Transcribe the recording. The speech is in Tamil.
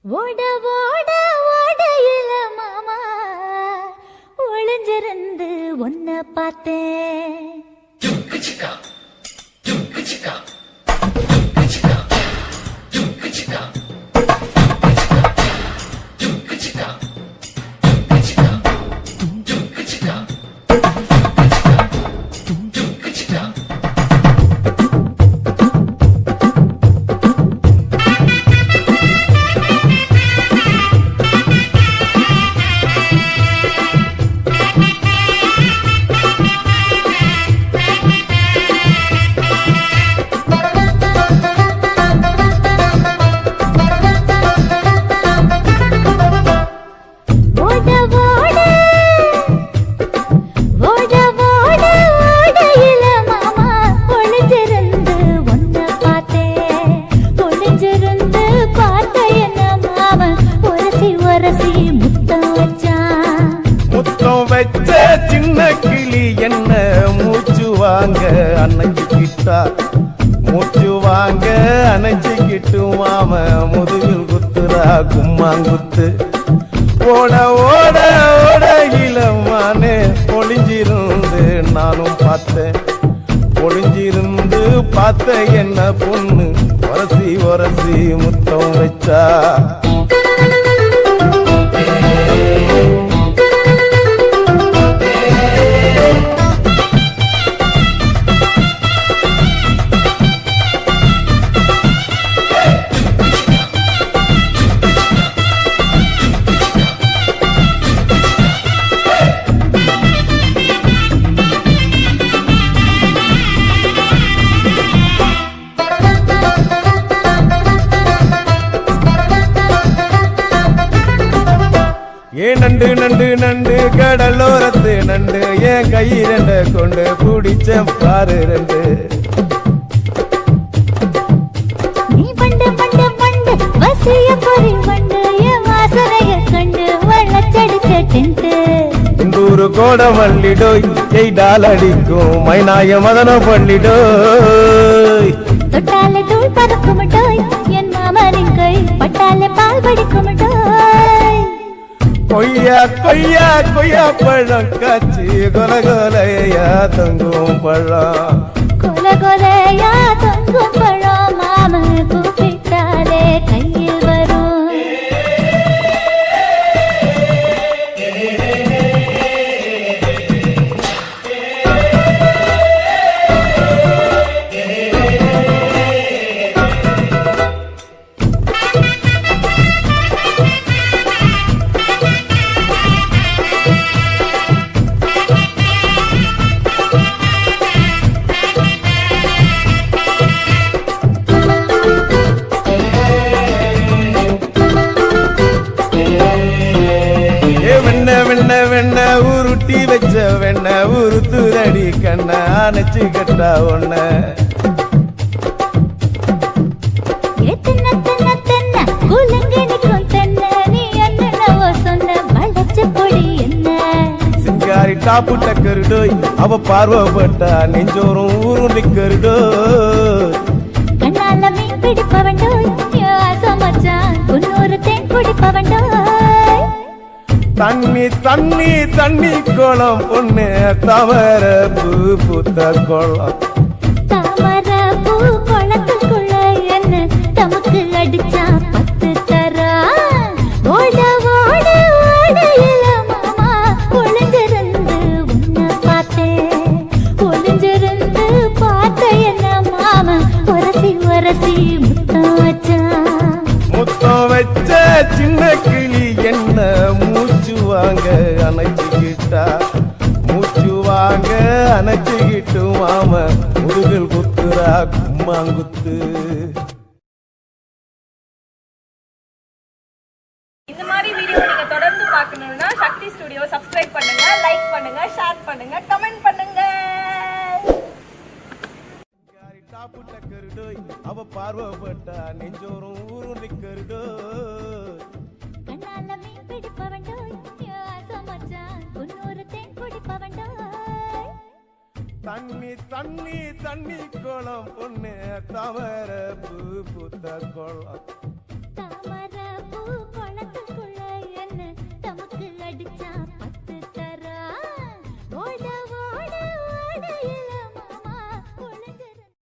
ஓட ஓட ஓடையில மாமா ஒளிஞ்சிருந்து ஒன்ன பார்த்தேன். சின்ன கிளி என்ன மூச்சு வாங்க அணைச்சிக்கிட்டா மூச்சு வாங்க அணைச்சிக்கிட்டு மாம முதுகில் குத்துரா கும்மாங்குத்து ஓட ஓட ஓட இளமானே ஒளிஞ்சிருந்து நானும் பார்த்தேன். ஒளிஞ்சிருந்து பார்த்த என்ன பொண்ணு உரசி உரசி முத்தம் வச்சா. நண்டு நண்டு நண்டு கடலோரத்து நண்டு என் கையிரண்ட கொண்டு பிடிச்ச பாரு ரெண்டு. நீ பண்டு பண்டு பண்டு வசிய பொறி பண்டு என் வாசனைய கண்டு வள்ளச்சடிச்ச டென்ட். இந்தூரு கோட மல்லிடோய் எய்டால் அடிக்கும் மைனாய மதன பள்ளிடோய். தொட்டாலே தூள் பறக்குமட்டோய் என் மாமனின் கை பட்டாலே பால் படிக்குமட்டோய். கொய்யா கொய்யா கொய்யா பழம் காய்ச்சி கொல கொலையா தொங்கும் பழம். கொல கொலையா தொங்கும் பழம் மாம கூப்பிட்டாலே கையில் வரும். வெண்ண வெண்ண உருட்டி வச்ச வெண்ண உருத்துதடி கண்ண அணைச்சு கட்டா ஒண்ண. சிங்காரி டாப்பு டக்கருடோய் அவ பார்வப்பட்டா நெஞ்சோறும் ஊரும் நிக்கருடோய். கண்ணால மீன் பிடிப்பவண்டோய் ஆசமச்சான் உன்னொரு தேன் குடிப்பவண்டோய். தண்ணி தண்ணி தண்ணி கோலம் பொண்ணு தவற பூ பூத்த கோலம். தாமர பூ குளத்துக்குள்ள என்ன தமக்கு அடிச்சா 10 தரா. ஓட ஓட ஓடையில மாமா ஒளிஞ்சிருந்து உன்ன பார்த்தேன். ஒளிஞ்சிருந்து பார்த்த என்ன மாமா உரசி உரசி முத்தம் வச்சா. முத்தம் வச்ச சின்ன கிளி என்ன மூச்சு வாங்க அணைச்சிக்கிட்டா மூச்சு வாங்க அணைச்சிக்கிட்டு மாம முதுகில் குத்துரா கும்மாங்குத்து. இந்த மாதிரி வீடியோ நீங்க தொடர்ந்து பார்க்கணும்னா சக்தி ஸ்டுடியோ சப்ஸ்கிரைப் பண்ணுங்க, லைக் பண்ணுங்க, ஷேர் பண்ணுங்க, கமெண்ட் பண்ணுங்க. டாப்பு டக்கருடோய் அவ பார்வப்பட்டா நெஞ்சோறும் ஊரும் நிக்கருடோய். கண்ணால மீன் பிடிப்பவண்டோய் ஆசமச்சான் உன்னொரு தேன் குடிப்பவண்டோய். தண்ணி தண்ணி தண்ணி கோலம் பொண்ணு தவற பூ பூத்த கோலம்.